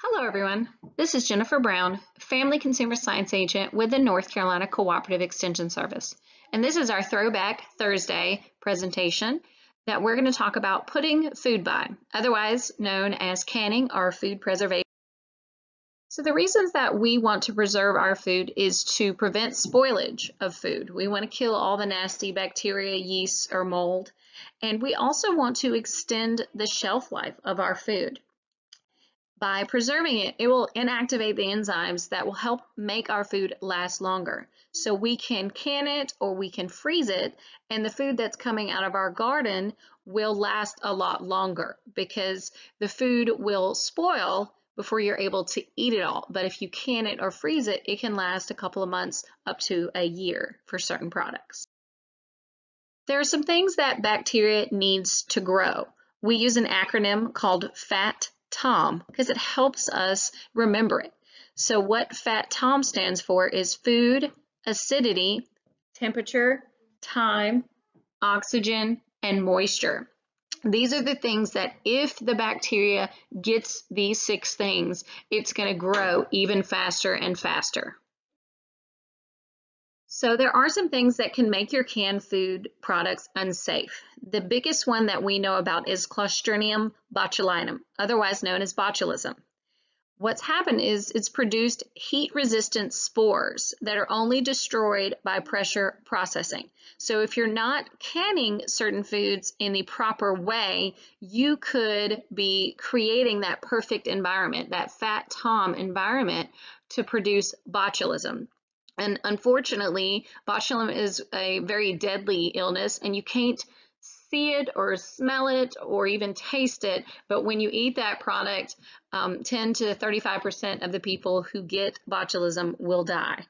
Hello, everyone. This is Jennifer Brown, Family Consumer Science Agent with the North Carolina Cooperative Extension Service. And this is our Throwback Thursday presentation that we're going to talk about putting food by, otherwise known as canning or food preservation. So the reasons that we want to preserve our food is to prevent spoilage of food. We want to kill all the nasty bacteria, yeast, or mold. And we also want to extend the shelf life of our food. By preserving it, it will inactivate the enzymes that will help make our food last longer. So we can can it or we can freeze it, and the food that's coming out of our garden will last a lot longer because the food will spoil before you're able to eat it all. But if you can it or freeze it, it can last a couple of months up to a year for certain products. There are some things that bacteria needs to grow. We use an acronym called FAT-TOM because it helps us remember it. So what FAT-TOM stands for is food, acidity, temperature, time, oxygen, and moisture. These are the things that if the bacteria gets these 6 things, it's going to grow even faster and faster. So there are some things that can make your canned food products unsafe. The biggest one that we know about is Clostridium botulinum, otherwise known as botulism. What's happened is it's produced heat-resistant spores that are only destroyed by pressure processing. So if you're not canning certain foods in the proper way, you could be creating that perfect environment, that FAT-TOM environment to produce botulism. And unfortunately, botulism is a very deadly illness, and you can't see it or smell it or even taste it. But when you eat that product, 10 to 35% of the people who get botulism will die.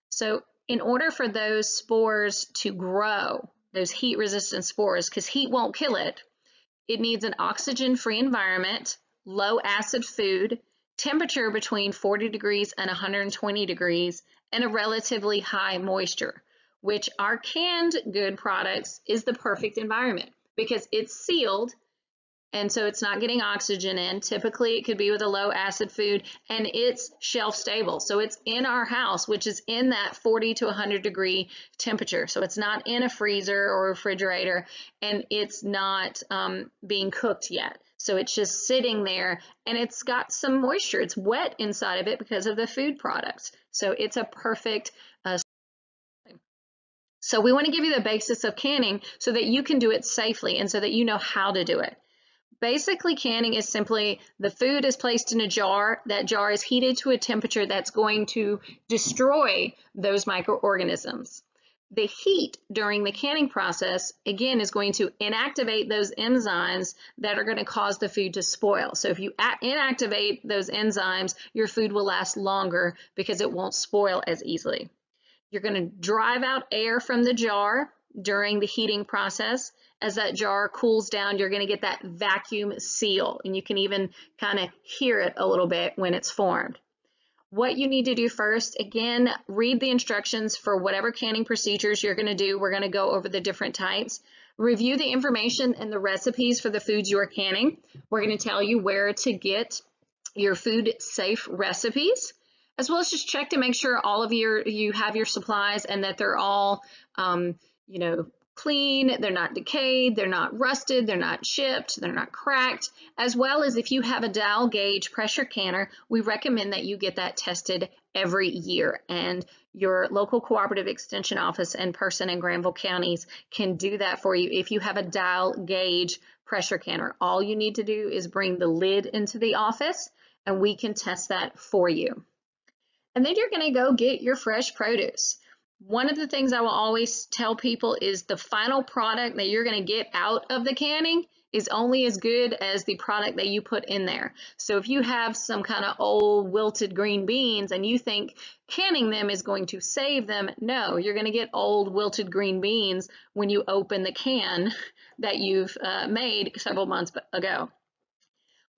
So in order for those spores to grow, those heat-resistant spores, because heat won't kill it, it needs an oxygen-free environment, low acid food, temperature between 40 degrees and 120 degrees, and a relatively high moisture, which our canned good products is the perfect environment because it's sealed and so it's not getting oxygen in. Typically it could be with a low acid food, and it's shelf stable. So it's in our house, which is in that 40 to 100 degree temperature. So it's not in a freezer or refrigerator, and it's not being cooked yet. So it's just sitting there, and it's got some moisture. It's wet inside of it because of the food products. So it's a perfect so we want to give you the basis of canning so that you can do it safely and so that you know how to do it. Basically, canning is simply the food is placed in a jar. That jar is heated to a temperature that's going to destroy those microorganisms. The heat during the canning process, again, is going to inactivate those enzymes that are going to cause the food to spoil. So if you inactivate those enzymes, your food will last longer because it won't spoil as easily. You're going to drive out air from the jar during the heating process. As that jar cools down, you're going to get that vacuum seal, and you can even kind of hear it a little bit when it's formed. What you need to do first, again, read the instructions for whatever canning procedures you're going to do. We're going to go over the different types. Review the information and the recipes for the foods you are canning. We're going to tell you where to get your food safe recipes, as well as just check to make sure all of you have your supplies and that they're all, clean, they're not decayed, they're not rusted, they're not chipped, they're not cracked, as well as if you have a dial gauge pressure canner, we recommend that you get that tested every year, and your local cooperative extension office and person in Granville counties can do that for you. If you have a dial gauge pressure canner, all you need to do is bring the lid into the office and we can test that for you. And then you're going to go get your fresh produce. One of the things I will always tell people is the final product that you're going to get out of the canning is only as good as the product that you put in there. So if you have some kind of old wilted green beans and you think canning them is going to save them, no, you're going to get old wilted green beans when you open the can that you've made several months ago.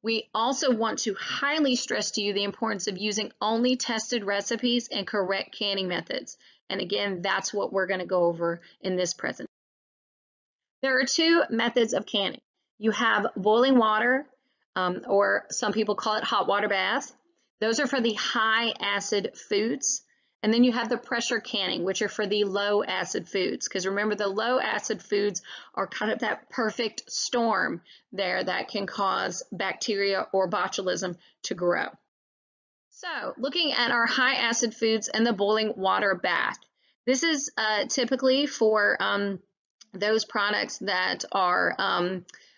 We also want to highly stress to you the importance of using only tested recipes and correct canning methods. And again, that's what we're going to go over in this presentation. There are 2 methods of canning. You have boiling water or some people call it hot water bath. Those are for the high acid foods. And then you have the pressure canning, which are for the low acid foods. Because remember, the low acid foods are kind of that perfect storm there that can cause bacteria or botulism to grow. So looking at our high acid foods and the boiling water bath. This is typically for those products that are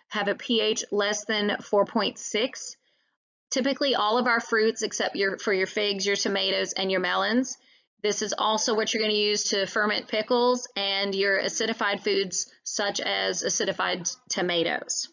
have a pH less than 4.6. Typically all of our fruits except for your figs, your tomatoes, and your melons. This is also what you're going to use to ferment pickles and your acidified foods such as acidified tomatoes.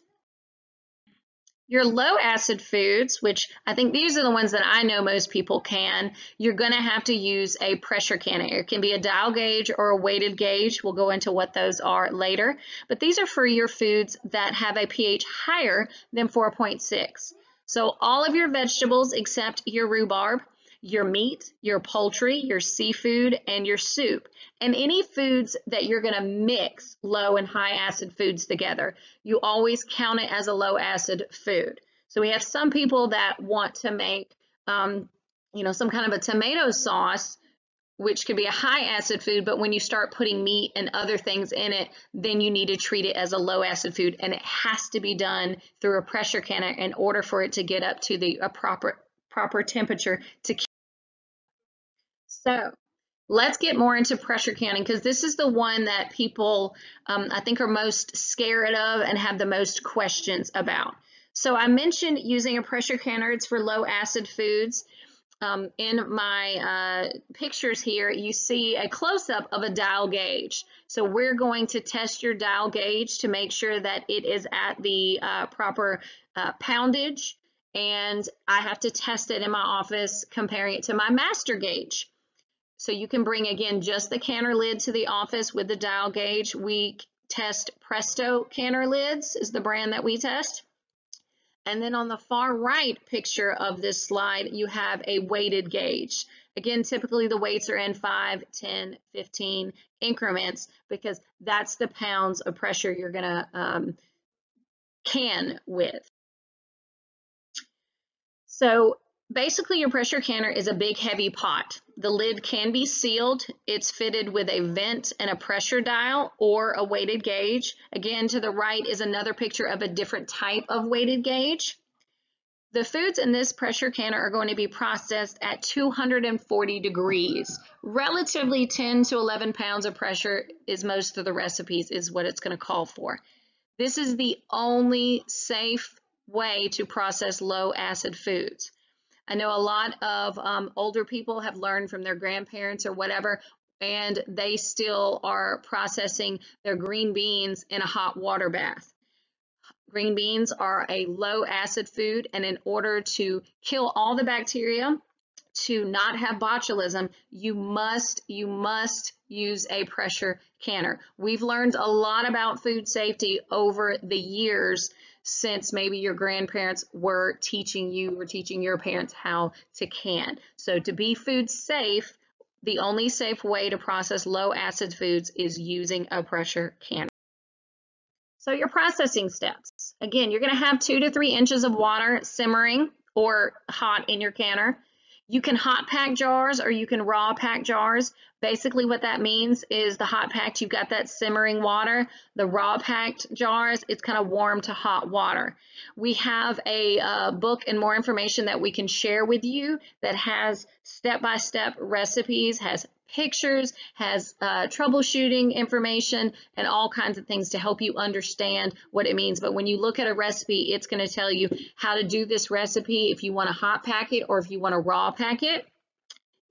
Your low acid foods, which I think these are the ones that I know most people can, you're going to have to use a pressure canner. It can be a dial gauge or a weighted gauge. We'll go into what those are later. But these are for your foods that have a pH higher than 4.6. So all of your vegetables except your rhubarb, your meat, your poultry, your seafood, and your soup. And any foods that you're going to mix low and high acid foods together, you always count it as a low acid food. So we have some people that want to make, some kind of a tomato sauce, which could be a high acid food, but when you start putting meat and other things in it, then you need to treat it as a low acid food, and it has to be done through a pressure canner in order for it to get up to the proper temperature to keep. So let's get more into pressure canning, because this is the one that people I think are most scared of and have the most questions about. So I mentioned using a pressure canner. It's for low acid foods. In my pictures here, you see a close-up of a dial gauge. So we're going to test your dial gauge to make sure that it is at the proper poundage, and I have to test it in my office comparing it to my master gauge. So you can bring, again, just the canner lid to the office with the dial gauge. We test Presto canner lids is the brand that we test. And then on the far right picture of this slide, you have a weighted gauge. Again, typically the weights are in 5, 10, 15 increments because that's the pounds of pressure you're going to can with. So basically your pressure canner is a big heavy pot. The lid can be sealed. It's fitted with a vent and a pressure dial or a weighted gauge. Again, to the right is another picture of a different type of weighted gauge. The foods in this pressure canner are going to be processed at 240 degrees. Relatively 10 to 11 pounds of pressure is most of the recipes is what it's going to call for. This is the only safe way to process low acid foods. I know a lot of older people have learned from their grandparents or whatever, and they still are processing their green beans in a hot water bath. Green beans are a low acid food, and in order to kill all the bacteria, to not have botulism, you must use a pressure canner. We've learned a lot about food safety over the years since maybe your grandparents were teaching you or teaching your parents how to can. So to be food safe, the only safe way to process low acid foods is using a pressure canner. So your processing steps. Again, you're going to have 2 to 3 inches of water simmering or hot in your canner. You can hot pack jars or you can raw pack jars. Basically what that means is the hot packed, you've got that simmering water. The raw packed jars, it's kind of warm to hot water. We have a book and more information that we can share with you that has step-by-step recipes, has pictures, has troubleshooting information, and all kinds of things to help you understand what it means. But when you look at a recipe, it's going to tell you how to do this recipe if you want to hot pack it or if you want to raw pack it.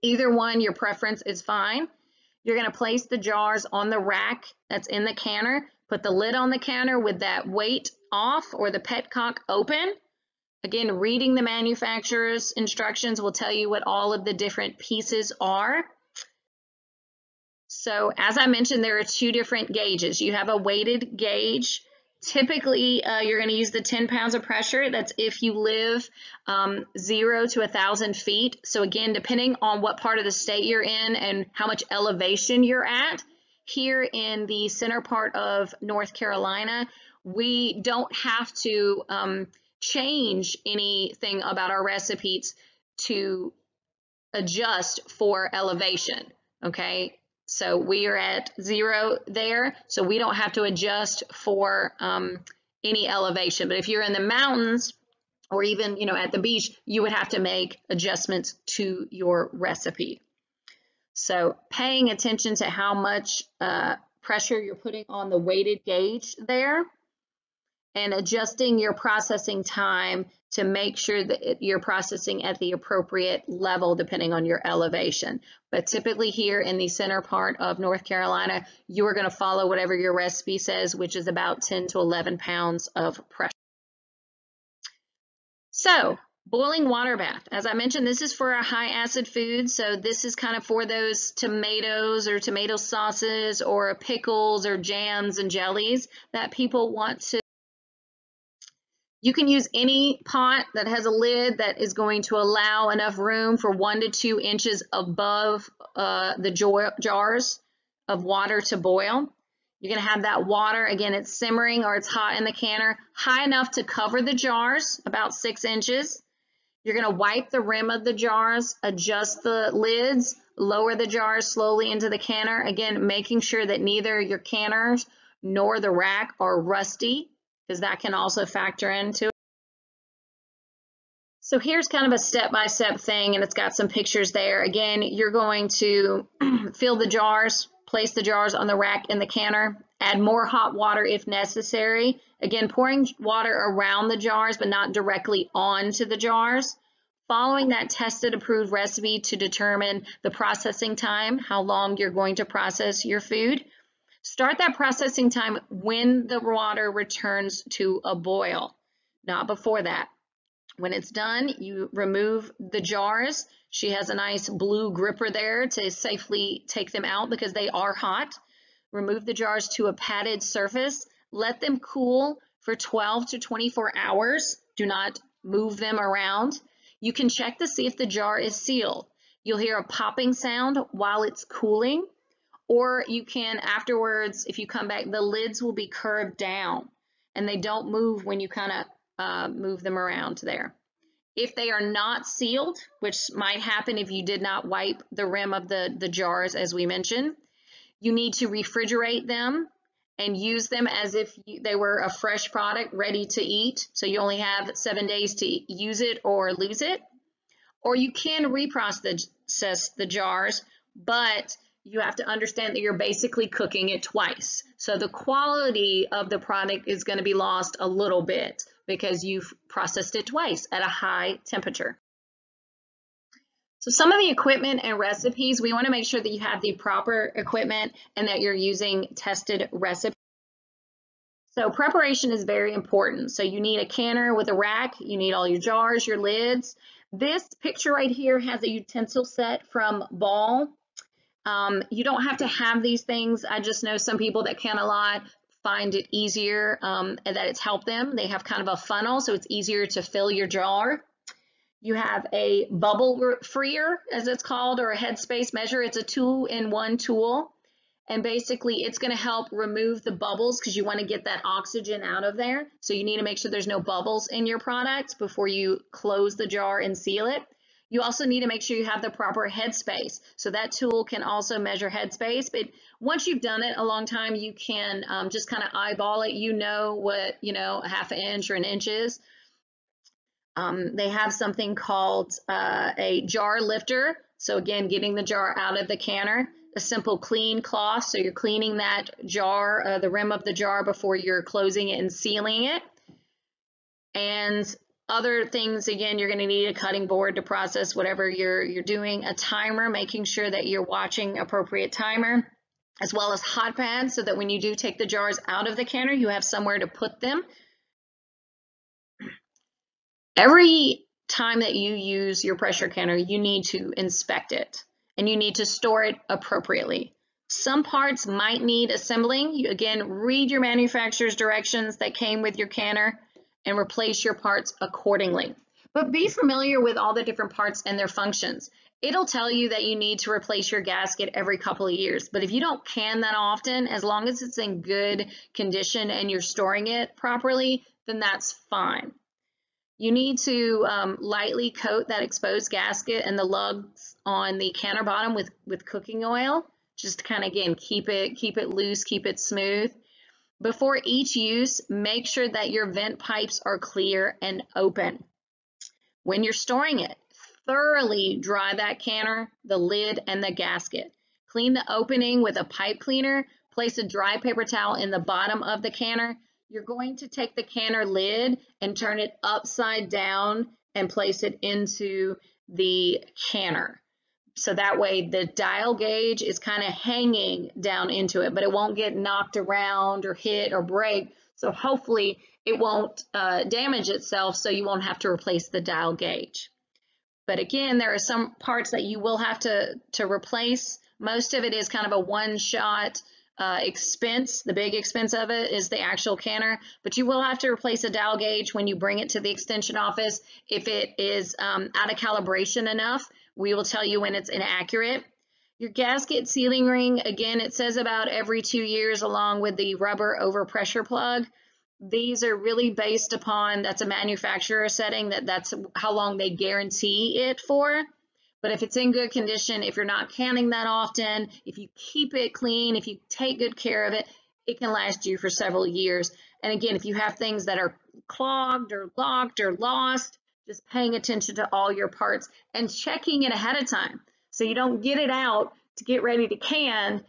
Either one, your preference is fine. You're going to place the jars on the rack that's in the canner. Put the lid on the canner with that weight off or the petcock open. Again, reading the manufacturer's instructions will tell you what all of the different pieces are. So as I mentioned, there are 2 different gauges. You have a weighted gauge. Typically, you're going to use the 10 pounds of pressure. That's if you live 0 to 1,000 feet. So again, depending on what part of the state you're in and how much elevation you're at, here in the center part of North Carolina, we don't have to change anything about our recipes to adjust for elevation, okay? So we are at 0 there, so we don't have to adjust for any elevation. But if you're in the mountains or even, you know, at the beach, you would have to make adjustments to your recipe. So paying attention to how much pressure you're putting on the weighted gauge there, and adjusting your processing time to make sure that you're processing at the appropriate level depending on your elevation. But typically here in the center part of North Carolina, you are going to follow whatever your recipe says, which is about 10 to 11 pounds of pressure. So, boiling water bath. As I mentioned, this is for a high acid food, so this is kind of for those tomatoes or tomato sauces or pickles or jams and jellies that people want to. You can use any pot that has a lid that is going to allow enough room for 1 to 2 inches above the jars of water to boil. You're going to have that water, again, it's simmering or it's hot in the canner, high enough to cover the jars, about 6 inches. You're going to wipe the rim of the jars, adjust the lids, lower the jars slowly into the canner, again, making sure that neither your canners nor the rack are rusty, because that can also factor into it. So here's kind of a step-by-step thing, and it's got some pictures there. Again, you're going to fill the jars, place the jars on the rack in the canner, add more hot water if necessary. Again, pouring water around the jars, but not directly onto the jars. Following that tested approved recipe to determine the processing time, how long you're going to process your food. Start that processing time when the water returns to a boil, not before that. When it's done, you remove the jars. She has a nice blue gripper there to safely take them out because they are hot. Remove the jars to a padded surface. Let them cool for 12 to 24 hours. Do not move them around. You can check to see if the jar is sealed. You'll hear a popping sound while it's cooling. Or you can afterwards, if you come back, the lids will be curved down and they don't move when you kind of move them around there. If they are not sealed, which might happen if you did not wipe the rim of the jars as we mentioned, you need to refrigerate them and use them as if they were a fresh product ready to eat. So you only have 7 days to use it or lose it. Or you can reprocess the jars, but you have to understand that you're basically cooking it twice. So the quality of the product is going to be lost a little bit because you've processed it twice at a high temperature. So some of the equipment and recipes, we want to make sure that you have the proper equipment and that you're using tested recipes. So preparation is very important. So you need a canner with a rack, you need all your jars, your lids. This picture right here has a utensil set from Ball. You don't have to have these things. I just know some people that can a lot find it easier and that it's helped them. They have kind of a funnel, so it's easier to fill your jar. You have a bubble freer, as it's called, or a Headspace measure. It's a 2-in-1 tool. And basically, it's going to help remove the bubbles because you want to get that oxygen out of there. So you need to make sure there's no bubbles in your product before you close the jar and seal it. You also need to make sure you have the proper headspace. So that tool can also measure headspace. But once you've done it a long time, you can just kind of eyeball it. You know what, a half an inch or an inch is. They have something called a jar lifter. So again, getting the jar out of the canner. A simple clean cloth, so you're cleaning that jar, the rim of the jar before you're closing it and sealing it. And other things, again, you're going to need a cutting board to process whatever you're doing, a timer, making sure that you're watching appropriate timer, as well as hot pads, so that when you do take the jars out of the canner, you have somewhere to put them. Every time that you use your pressure canner, you need to inspect it. And you need to store it appropriately. Some parts might need assembling. You, again, read your manufacturer's directions that came with your canner and replace your parts accordingly. But be familiar with all the different parts and their functions. It'll tell you that you need to replace your gasket every couple of years. But if you don't can that often, as long as it's in good condition and you're storing it properly, then that's fine. You need to lightly coat that exposed gasket and the lugs on the counter bottom with cooking oil, just to kind of, again, keep it loose, keep it smooth. Before each use, make sure that your vent pipes are clear and open. When you're storing it, thoroughly dry that canner, the lid, and the gasket. Clean the opening with a pipe cleaner. Place a dry paper towel in the bottom of the canner. You're going to take the canner lid and turn it upside down and place it into the canner. So that way the dial gauge is kind of hanging down into it, but it won't get knocked around or hit or break. So hopefully it won't damage itself, so you won't have to replace the dial gauge. But again, there are some parts that you will have to replace. Most of it is kind of a one-shot expense. The big expense of it is the actual canner, but you will have to replace a dial gauge when you bring it to the extension office. If it is out of calibration enough, we will tell you when it's inaccurate. Your gasket sealing ring, again, it says about every 2 years, along with the rubber overpressure plug. These are really based upon, that's a manufacturer setting, that's how long they guarantee it for. But if it's in good condition, if you're not canning that often, if you keep it clean, if you take good care of it, it can last you for several years. And again, if you have things that are clogged or locked or lost, just paying attention to all your parts and checking it ahead of time, so you don't get it out to get ready to can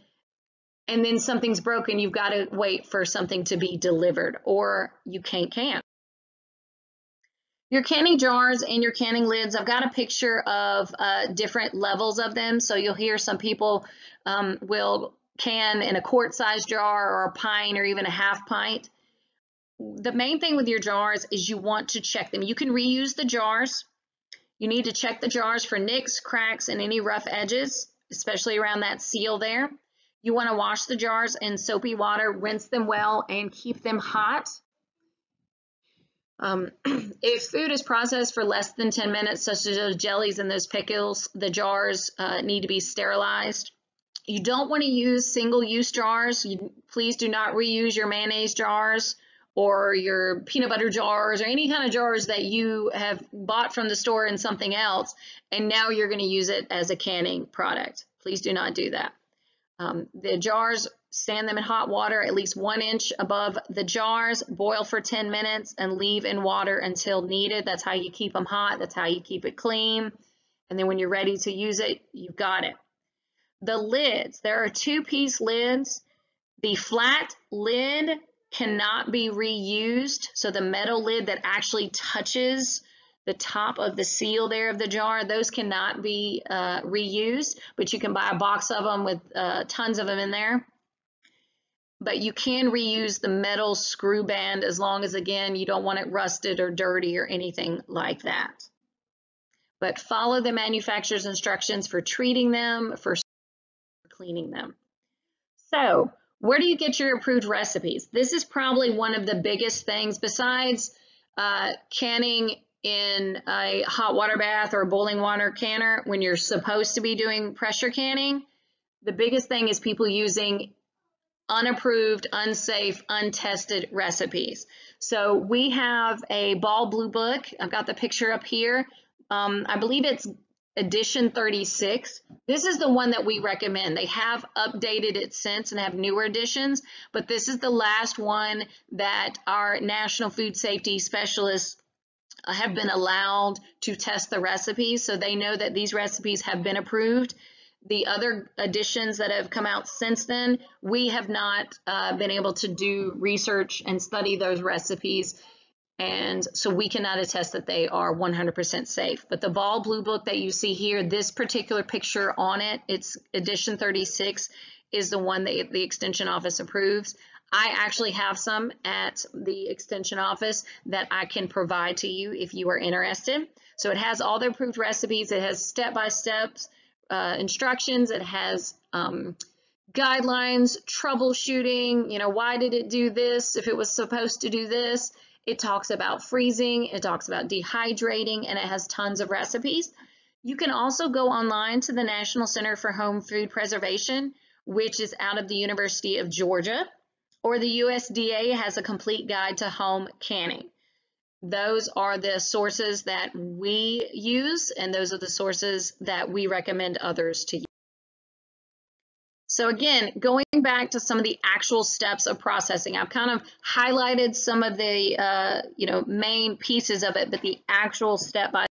and then something's broken. You've got to wait for something to be delivered, or you can't can. Your canning jars and your canning lids, I've got a picture of different levels of them. So you'll hear some people will can in a quart-sized jar or a pint or even a half pint. The main thing with your jars is you want to check them. You can reuse the jars. You need to check the jars for nicks, cracks, and any rough edges, especially around that seal there. You want to wash the jars in soapy water, rinse them well, and keep them hot. If food is processed for less than 10 minutes, such as those jellies and those pickles, the jars need to be sterilized. You don't want to use single-use jars. Please do not reuse your mayonnaise jars or your peanut butter jars or any kind of jars that you have bought from the store in something else, and now you're going to use it as a canning product. Please do not do that. The jars, stand them in hot water at least 1 inch above the jars, boil for 10 minutes, and leave in water until needed. That's how you keep them hot. That's how you keep it clean. And then when you're ready to use it, you've got it. The lids, there are 2-piece lids. The flat lid cannot be reused. So the metal lid that actually touches the top of the seal there of the jar, those cannot be reused, but you can buy a box of them with tons of them in there. But you can reuse the metal screw band as long as, again, you don't want it rusted or dirty or anything like that. But follow the manufacturer's instructions for treating them, for cleaning them. So, where do you get your approved recipes? This is probably one of the biggest things besides canning in a hot water bath or a boiling water canner when you're supposed to be doing pressure canning. The biggest thing is people using unapproved, unsafe, untested recipes. So we have a Ball Blue Book. I've got the picture up here. I believe it's edition 36. This is the one that we recommend. They have updated it since and have newer editions, but this is the last one that our National Food Safety Specialists have been allowed to test the recipes, so they know that these recipes have been approved. The other editions that have come out since then, we have not been able to do research and study those recipes, and so we cannot attest that they are 100% safe. But the Ball Blue Book that you see here, this particular picture on it, it's edition 36, is the one that the Extension Office approves. I actually have some at the Extension Office that I can provide to you if you are interested. So it has all the approved recipes. It has step-by-step instructions. It has guidelines, troubleshooting, you know, why did it do this if it was supposed to do this? It talks about freezing, it talks about dehydrating, and it has tons of recipes. You can also go online to the National Center for Home Food Preservation, which is out of the University of Georgia, or the USDA has a complete guide to home canning. Those are the sources that we use, and those are the sources that we recommend others to use. So again, going back to some of the actual steps of processing, I've kind of highlighted some of the main pieces of it, but the actual step by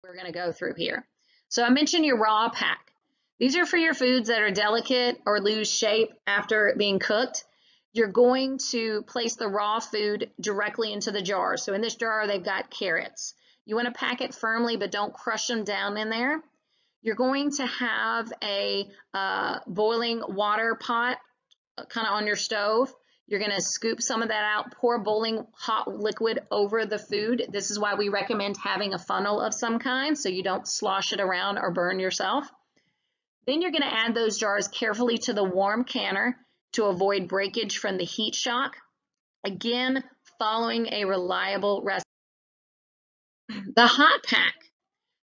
we're going to go through here. So I mentioned your raw pack. These are for your foods that are delicate or lose shape after being cooked. You're going to place the raw food directly into the jar. So in this jar, they've got carrots. You want to pack it firmly, but don't crush them down in there. You're going to have a boiling water pot kind of on your stove. You're going to scoop some of that out, pour boiling hot liquid over the food. This is why we recommend having a funnel of some kind so you don't slosh it around or burn yourself. Then you're going to add those jars carefully to the warm canner to avoid breakage from the heat shock. Again, following a reliable recipe. The hot pack.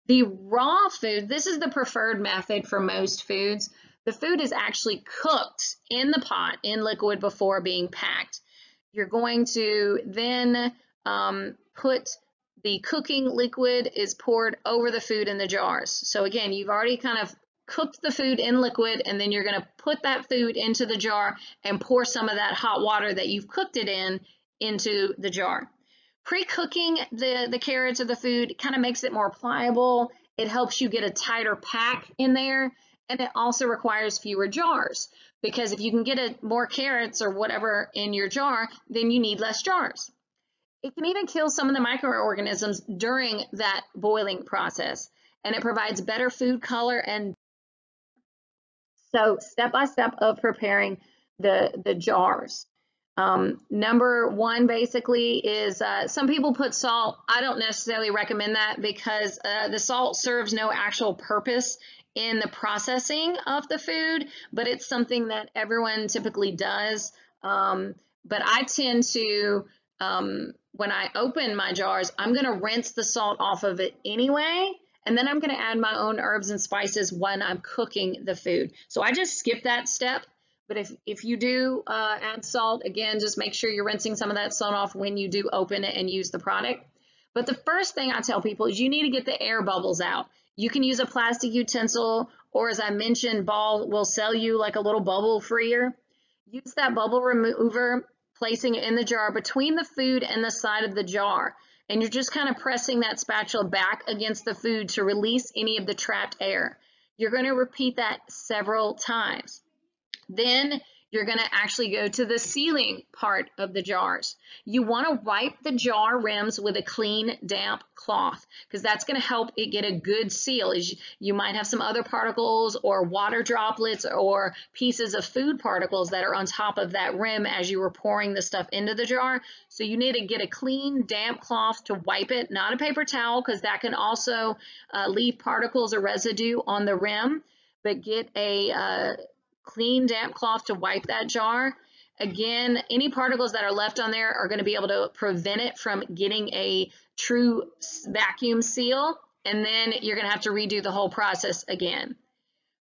The raw food, this is the preferred method for most foods. The food is actually cooked in the pot in liquid before being packed. You're going to then put the cooking liquid is poured over the food in the jars. So again, you've already kind of cooked the food in liquid, and then you're going to put that food into the jar and pour some of that hot water that you've cooked it in into the jar. Pre-cooking the carrots or the food kind of makes it more pliable. It helps you get a tighter pack in there, and it also requires fewer jars, because if you can get more carrots or whatever in your jar, then you need less jars. It can even kill some of the microorganisms during that boiling process, and it provides better food color. And so step by step of preparing the jars. Number one basically is some people put salt. I don't necessarily recommend that, because the salt serves no actual purpose in the processing of the food, but it's something that everyone typically does. But I tend to, when I open my jars, I'm going to rinse the salt off of it anyway, and then I'm going to add my own herbs and spices when I'm cooking the food. So I just skip that step. But if you do add salt, again, just make sure you're rinsing some of that salt off when you do open it and use the product. But the first thing I tell people is you need to get the air bubbles out. You can use a plastic utensil, or as I mentioned, Ball will sell you like a little bubble freer. Use that bubble remover, placing it in the jar between the food and the side of the jar. And you're just kind of pressing that spatula back against the food to release any of the trapped air. You're going to repeat that several times. Then you're going to actually go to the sealing part of the jars. You want to wipe the jar rims with a clean, damp cloth, because that's going to help it get a good seal. You might have some other particles or water droplets or pieces of food particles that are on top of that rim as you were pouring the stuff into the jar. So you need to get a clean, damp cloth to wipe it, not a paper towel, because that can also leave particles or residue on the rim, but get a clean, damp cloth to wipe that jar. Again, any particles that are left on there are going to be able to prevent it from getting a true vacuum seal, and then you're going to have to redo the whole process again.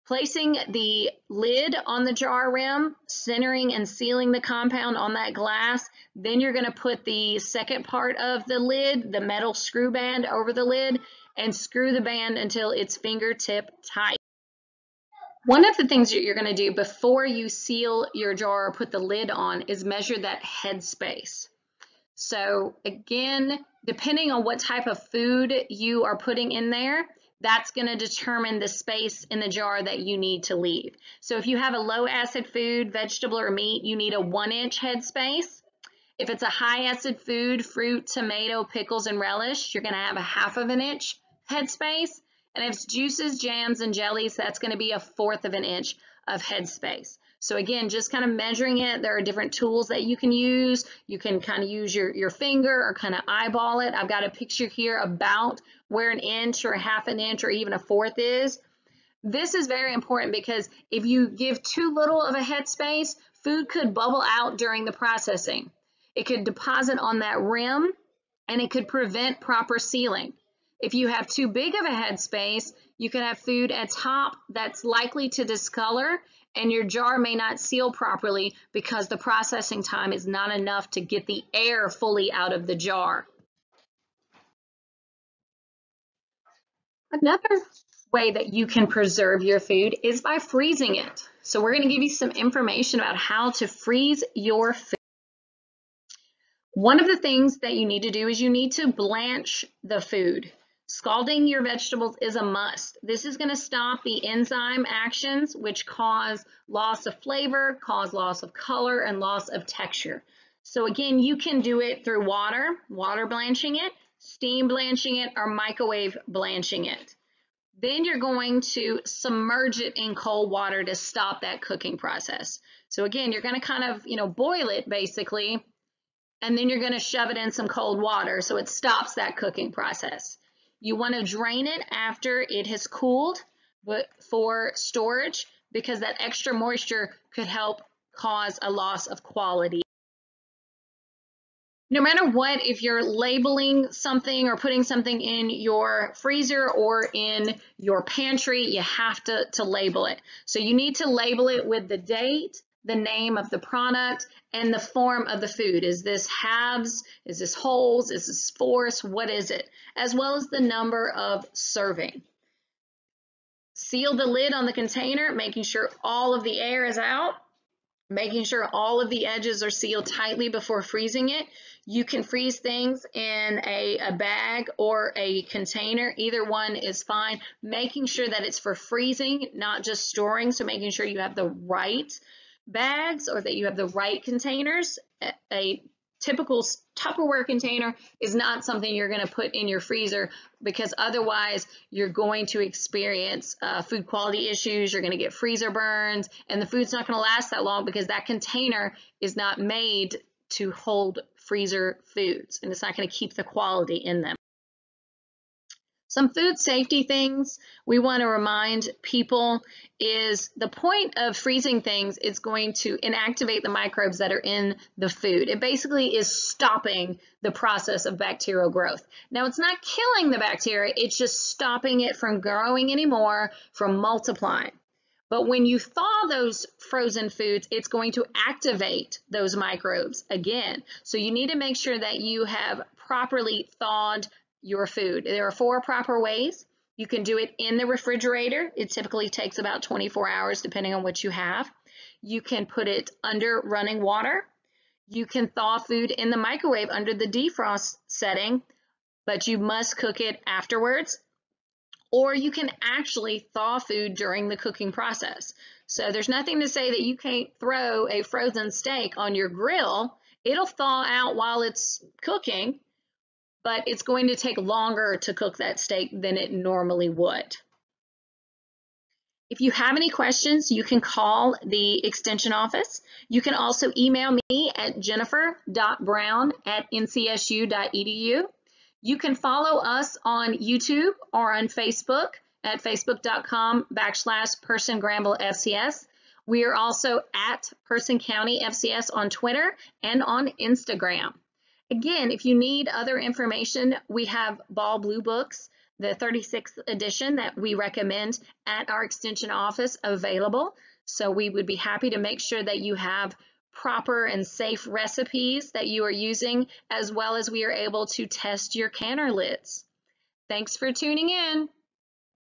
Placing the lid on the jar rim, centering and sealing the compound on that glass. Then you're going to put the second part of the lid, the metal screw band, over the lid and screw the band until it's fingertip tight. One of the things that you're going to do before you seal your jar or put the lid on is measure that headspace. So again, depending on what type of food you are putting in there, that's going to determine the space in the jar that you need to leave. So if you have a low acid food, vegetable or meat, you need a 1-inch headspace. If it's a high acid food, fruit, tomato, pickles, and relish, you're going to have a 1/2 inch headspace. And if it's juices, jams, and jellies, that's going to be a 1/4 inch of headspace. So again, just kind of measuring it. There are different tools that you can use. You can kind of use your finger or kind of eyeball it. I've got a picture here about where 1 inch or a 1/2 inch or even a 1/4 is. This is very important, because if you give too little of a headspace, food could bubble out during the processing. It could deposit on that rim, and it could prevent proper sealing. If you have too big of a headspace, you can have food at top that's likely to discolor, and your jar may not seal properly because the processing time is not enough to get the air fully out of the jar. Another way that you can preserve your food is by freezing it. So we're going to give you some information about how to freeze your food. One of the things that you need to do is you need to blanch the food. Scalding your vegetables is a must. This is going to stop the enzyme actions which cause loss of flavor, cause loss of color, and loss of texture. So again, you can do it through water blanching it, steam blanching it, or microwave blanching it. Then you're going to submerge it in cold water to stop that cooking process. So again, you're going to kind of, boil it basically, and then you're going to shove it in some cold water so it stops that cooking process. You want to drain it after it has cooled for storage because that extra moisture could help cause a loss of quality. No matter what, if you're labeling something or putting something in your freezer or in your pantry, you have to label it. So you need to label it with the date, the name of the product, and the form of the food. Is this halves? Is this wholes? Is this fourths? What is it? As well as the number of serving. Seal the lid on the container, making sure all of the air is out, making sure all of the edges are sealed tightly before freezing it. You can freeze things in a bag or a container. Either one is fine. Making sure that it's for freezing, not just storing. So making sure you have the right bags or that you have the right containers. A typical Tupperware container is not something you're going to put in your freezer because otherwise you're going to experience food quality issues. You're going to get freezer burns, and the food's not going to last that long because that container is not made to hold freezer foods, and it's not going to keep the quality in them. Some food safety things we want to remind people is the point of freezing things is going to inactivate the microbes that are in the food. It basically is stopping the process of bacterial growth. Now, it's not killing the bacteria, it's just stopping it from growing anymore, from multiplying. But when you thaw those frozen foods, it's going to activate those microbes again. So you need to make sure that you have properly thawed your food. There are 4 proper ways. You can do it in the refrigerator. It typically takes about 24 hours depending on what you have. You can put it under running water. You can thaw food in the microwave under the defrost setting, but you must cook it afterwards. Or you can actually thaw food during the cooking process. So there's nothing to say that you can't throw a frozen steak on your grill. It'll thaw out while it's cooking, but it's going to take longer to cook that steak than it normally would. If you have any questions, you can call the extension office. You can also email me at jennifer.brown@ncsu.edu. You can follow us on YouTube or on Facebook at facebook.com/PersonGrambleFCS. We are also at Person County FCS on Twitter and on Instagram. Again, if you need other information, we have Ball Blue Books, the 36th edition that we recommend at our extension office available. So we would be happy to make sure that you have proper and safe recipes that you are using, as well as we are able to test your canner lids. Thanks for tuning in.